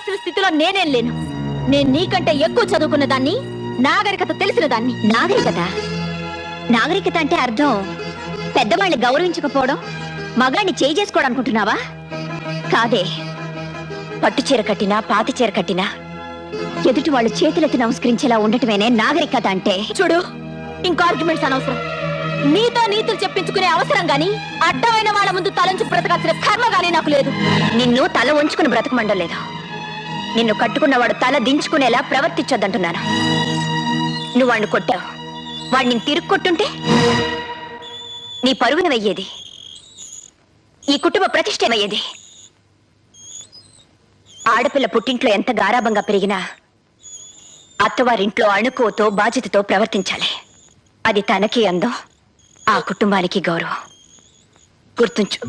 చెప్పాల్సిన స్థితిలో నేనేం లేను. నేను నీకంటే ఎక్కువ చదువుకున్న దాన్ని, నాగరికత తెలిసిన దాన్ని. నాగరికత నాగరికత అంటే అర్థం పెద్దవాళ్ళని గౌరవించకపోవడం, మగాన్ని చేయి చేసుకోవడం అనుకుంటున్నావా? కాదే. పట్టు చీర కట్టినా పాతి చీర కట్టినా ఎదుటి వాళ్ళు చేతులెత్తి నమస్కరించేలా ఉండటమేనే నాగరికత అంటే. చూడు, ఇంకా ఆర్గ్యుమెంట్స్ అనవసరం. నీతో నీతులు చెప్పించుకునే అవసరం గాని, అడ్డమైన వాళ్ళ ముందు తలంచి బ్రతకాల్సిన కర్మ గానీ నాకు లేదు. నిన్ను తల వంచుకుని బ్రతకమండం లేదు. నిన్ను కట్టుకున్నవాడు తల దించుకునేలా ప్రవర్తించొద్దంటున్నాను. నువ్వు వాడిని కొట్టావు, వాడిని తిరుగు కొట్టుంటే నీ పరుగున వెయ్యేది, ఈ కుటుంబ ప్రతిష్ట ఏమయ్యేది. ఆడపిల్ల పుట్టింట్లో ఎంత గారాబంగా పెరిగినా అత్తవారింట్లో అణుకోతో బాధ్యతతో ప్రవర్తించాలి. అది తనకి అందం, ఆ కుటుంబానికి గౌరవం. గుర్తుంచు.